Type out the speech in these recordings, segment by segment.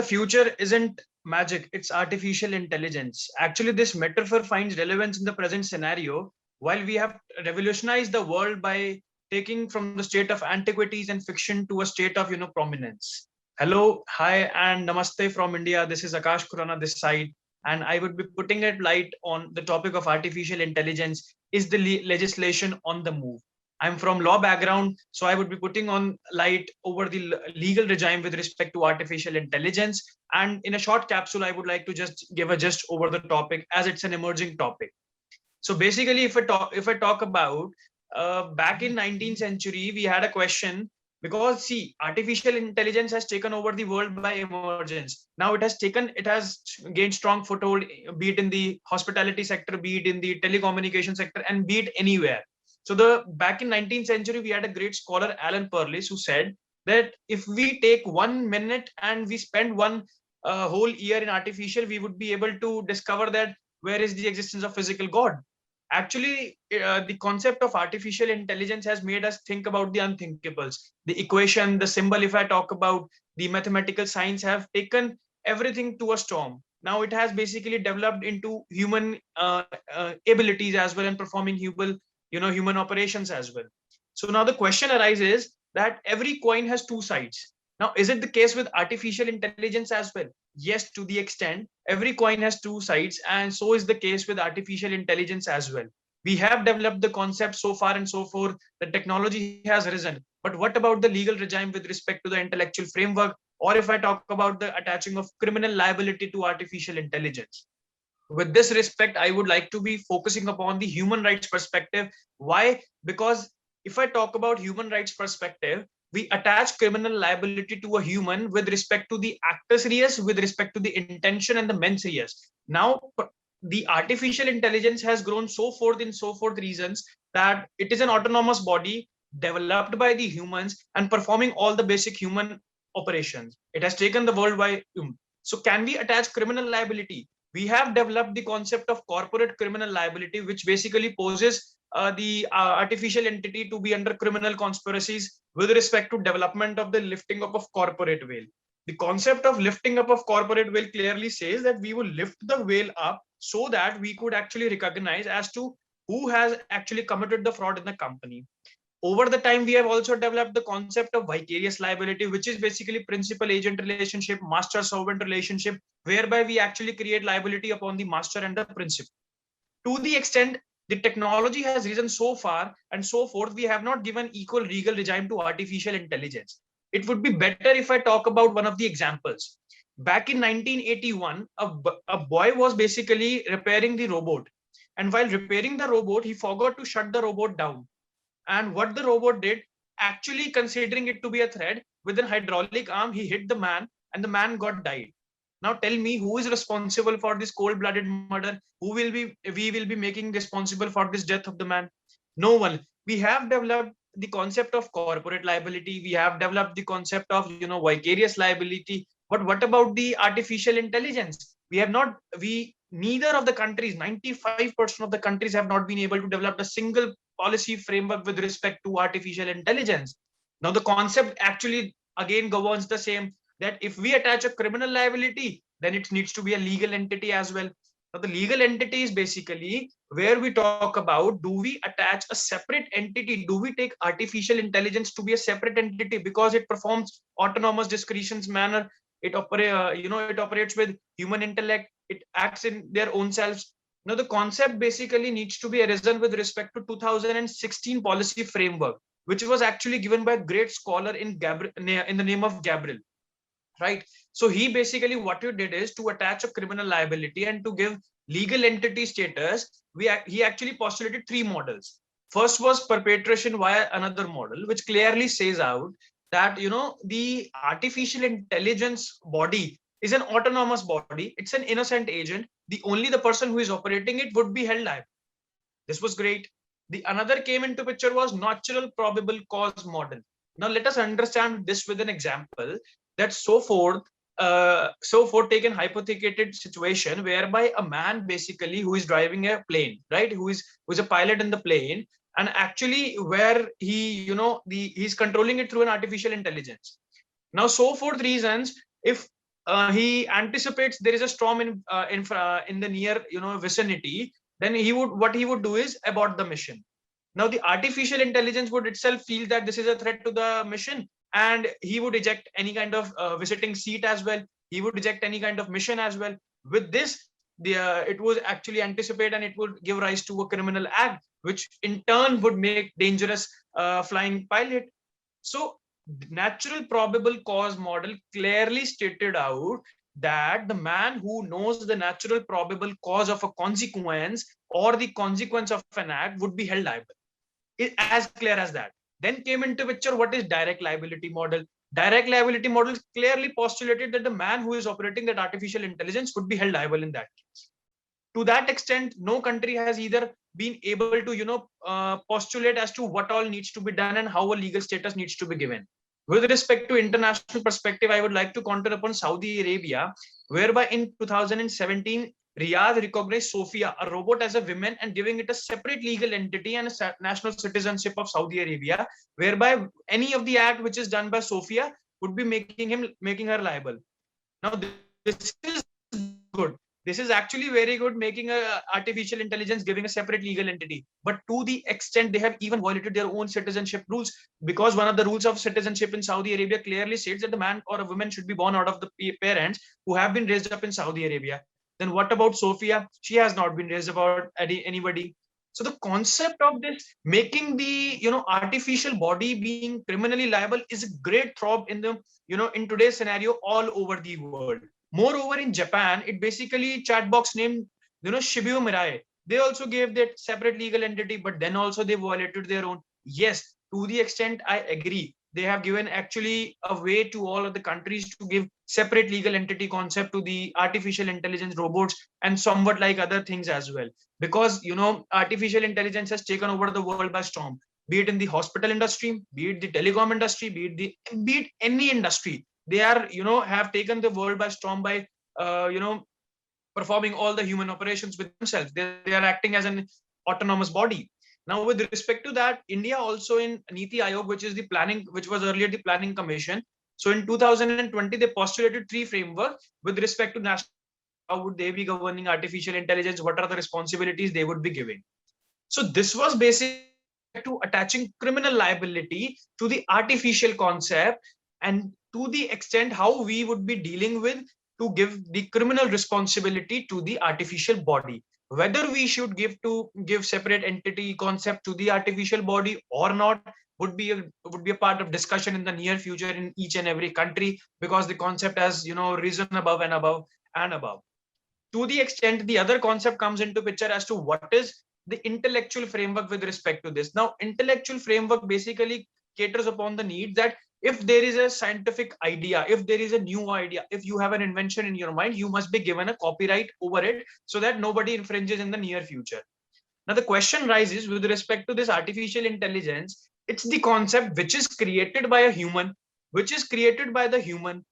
the future isn't magic, it's artificial intelligence. Actually, this metaphor finds relevance in the present scenario. While we have revolutionized the world by taking from the state of antiquities and fiction to a state of prominence. Hello, hi, and namaste from India. This is Akash Khurana this side, and I would be putting a light on the topic of artificial intelligence. Is the legislation on the move? I'm from law background, so I would be putting on light over the legal regime with respect to artificial intelligence. And in a short capsule, I would like to just give a gist over the topic as it's an emerging topic. So basically, if I talk about back in 19th century, we had a question because see, artificial intelligence has taken over the world by emergence. Now it has gained strong foothold, be it in the hospitality sector, be it in the telecommunication sector, and be it anywhere. So back in 19th century, we had a great scholar, Alan Perlis, who said that if we take 1 minute and we spend one whole year in artificial, we would be able to discover that where is the existence of physical God. Actually, the concept of artificial intelligence has made us think about the unthinkables. The equation, the symbol, if I talk about the mathematical science, have taken everything to a storm. Now it has basically developed into human abilities as well and performing human operations as well. So now the question arises that every coin has two sides. Now, is it the case with artificial intelligence as well? Yes, to the extent every coin has two sides, and so is the case with artificial intelligence as well. We have developed the concept so far and so forth, the technology has risen. But what about the legal regime with respect to the intellectual framework? Or if I talk about the attaching of criminal liability to artificial intelligence? With this respect, I would like to be focusing upon the human rights perspective. Why? Because if I talk about human rights perspective, we attach criminal liability to a human with respect to the actus reus, with respect to the intention and the mens reus. Now, the artificial intelligence has grown so forth in so forth reasons that it is an autonomous body developed by the humans and performing all the basic human operations. It has taken the world by. So can we attach criminal liability? We have developed the concept of corporate criminal liability, which basically poses the artificial entity to be under criminal conspiracies with respect to development of the lifting up of corporate veil. The concept of lifting up of corporate veil clearly says that we will lift the veil up so that we could actually recognize as to who has actually committed the fraud in the company. Over the time, we have also developed the concept of vicarious liability, which is basically principal agent relationship, master servant relationship, whereby we actually create liability upon the master and the principal. To the extent the technology has risen so far and so forth, we have not given equal legal regime to artificial intelligence. It would be better if I talk about one of the examples. Back in 1981, a boy was basically repairing the robot. And while repairing the robot, he forgot to shut the robot down. And what the robot did, actually considering it to be a threat, with an hydraulic arm, he hit the man and the man got died. Now tell me, who is responsible for this cold-blooded murder? We will be making responsible for this death of the man? No one. We have developed the concept of corporate liability. We have developed the concept of vicarious liability. But what about the artificial intelligence? Neither of the countries, 95% of the countries have not been able to develop a single policy framework with respect to artificial intelligence. Now the concept actually again governs the same, that if we attach a criminal liability, then it needs to be a legal entity as well. Now the legal entity is basically where we talk about, do we attach a separate entity? Do we take artificial intelligence to be a separate entity because it performs autonomous discretion's manner? It operates with human intellect. It acts in their own selves. Now the concept basically needs to be arisen with respect to 2016 policy framework, which was actually given by a great scholar in the name of Gabriel. Right. So he basically, what he did is to attach a criminal liability and to give legal entity status. He actually postulated three models. First was perpetration via another model, which clearly says out that the artificial intelligence body is an autonomous body. It's an innocent agent. The person who is operating it would be held liable. This was great. The another came into picture was natural probable cause model. Now let us understand this with an example. That so forth taken hypothetical situation whereby a man basically who is driving a plane, right, who is a pilot in the plane, and actually where he's controlling it through an artificial intelligence. Now so forth reasons, if he anticipates there is a storm in the near vicinity, then what he would do is abort the mission. Now the artificial intelligence would itself feel that this is a threat to the mission, and he would eject any kind of visiting seat as well. He would eject any kind of mission as well. With this, it would actually anticipate, and it would give rise to a criminal act, which in turn would make dangerous flying pilot. So natural probable cause model clearly stated out that the man who knows the natural probable cause of a consequence or the consequence of an act would be held liable. As clear as that. Then came into picture what is direct liability model. Direct liability model clearly postulated that the man who is operating that artificial intelligence would be held liable in that case. To that extent, no country has either been able to postulate as to what all needs to be done and how a legal status needs to be given. With respect to international perspective, I would like to counter upon Saudi Arabia, whereby in 2017 Riyadh recognized Sophia, a robot, as a woman and giving it a separate legal entity and a national citizenship of Saudi Arabia, whereby any of the act which is done by Sophia would be making her liable. Now this is good. This is actually very good, making a artificial intelligence giving a separate legal entity. But to the extent they have even violated their own citizenship rules, because one of the rules of citizenship in Saudi Arabia clearly states that the man or a woman should be born out of the parents who have been raised up in Saudi Arabia. Then what about Sophia? She has not been raised about anybody. So the concept of this making the artificial body being criminally liable is a great throb in the in today's scenario all over the world. Moreover, in Japan, it basically chat box named Shibuya Mirai. They also gave that separate legal entity, but then also they violated their own. Yes, to the extent I agree. They have given actually a way to all of the countries to give separate legal entity concept to the artificial intelligence robots and somewhat like other things as well. Because artificial intelligence has taken over the world by storm. Be it in the hospital industry, be it the telecom industry, be it any industry. They are have taken the world by storm by performing all the human operations with themselves. They are acting as an autonomous body. Now, with respect to that, India also in Niti Aayog, which was earlier the planning commission. So in 2020, they postulated 3 frameworks with respect to national. How would they be governing artificial intelligence? What are the responsibilities they would be giving? So this was basically to attaching criminal liability to the artificial concept, and to the extent how we would be dealing with to give the criminal responsibility to the artificial body. Whether we should give separate entity concept to the artificial body or not would be a part of discussion in the near future in each and every country, because the concept has risen above and above and above. To the extent the other concept comes into picture as to what is the intellectual framework with respect to this. Now, intellectual framework basically caters upon the need that if there is a scientific idea, if there is a new idea, if you have an invention in your mind, you must be given a copyright over it so that nobody infringes in the near future. Now, the question rises with respect to this artificial intelligence. It's the concept which is created by a human, which is created by the human,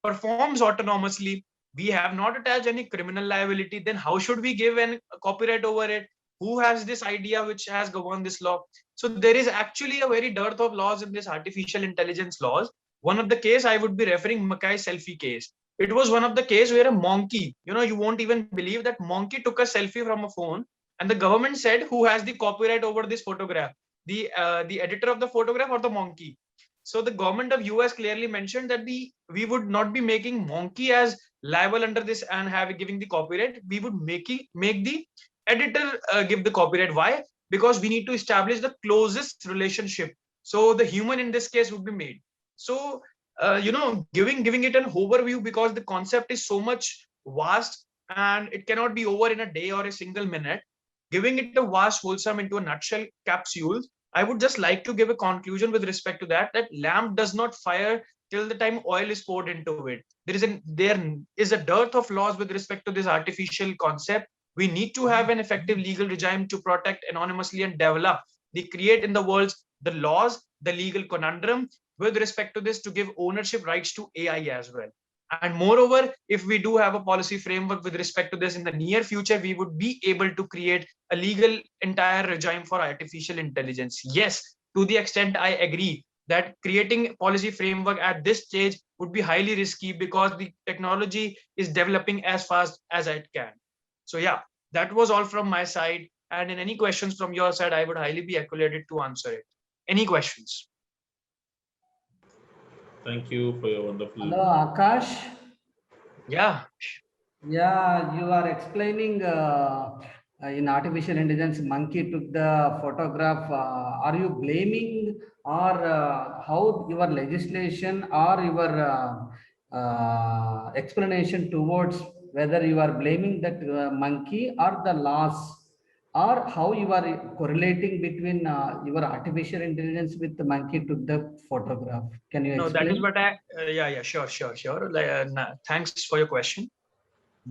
performs autonomously. We have not attached any criminal liability. Then how should we give a copyright over it? Who has this idea which has governed this law? So there is actually a very dearth of laws in this artificial intelligence laws. One of the case I would be referring Mackay selfie case. It was one of the case where a monkey, you won't even believe that monkey took a selfie from a phone, and the government said who has the copyright over this photograph, the editor of the photograph or the monkey. So the government of US clearly mentioned that we would not be making monkey as liable under this and giving the copyright. We would make the editor give the copyright. Why? Because we need to establish the closest relationship. So the human in this case would be made. So giving it an overview, because the concept is so much vast and it cannot be over in a day or a single minute. Giving it a vast, wholesome into a nutshell capsule, I would just like to give a conclusion with respect to that lamp does not fire till the time oil is poured into it. There is a dearth of laws with respect to this artificial concept. We need to have an effective legal regime to protect anonymously and develop create in the world the laws, the legal conundrum with respect to this, to give ownership rights to AI as well. And moreover, if we do have a policy framework with respect to this in the near future, we would be able to create a legal entire regime for artificial intelligence. Yes, to the extent I agree, that creating policy framework at this stage would be highly risky because the technology is developing as fast as it can. So yeah, that was all from my side. And in any questions from your side, I would highly be accolated to answer it. Any questions? Thank you for your wonderful. Hello, Akash. Yeah. Yeah, you are explaining in artificial intelligence, monkey took the photograph. Are you blaming or how your legislation or your explanation towards whether you are blaming that monkey or the laws, or how you are correlating between your artificial intelligence with the monkey took the photograph? Can you No, that is explain? what I, yeah, sure. Thanks for your question.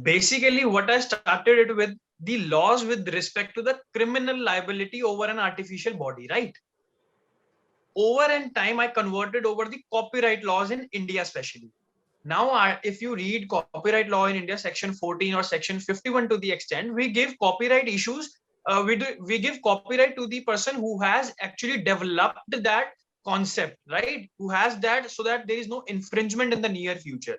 Basically, what I started it with the laws with respect to the criminal liability over an artificial body, right? Over in time, I converted over the copyright laws in India, especially. Now, if you read copyright law in India, section 14 or section 51, to the extent we give copyright issues, we give copyright to the person who has actually developed that concept, right? Who has that, so that there is no infringement in the near future.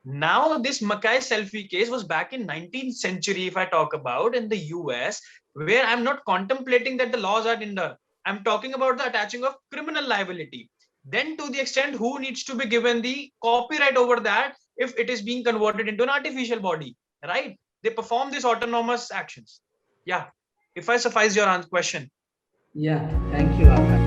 Now, this Mackay selfie case was back in 19th century, if I talk about in the US, where I'm not contemplating that the laws are in the, I'm talking about the attaching of criminal liability. Then to the extent who needs to be given the copyright over that if it is being converted into an artificial body, right? They perform these autonomous actions. Yeah. If I suffice your question. Yeah, thank you, Akash.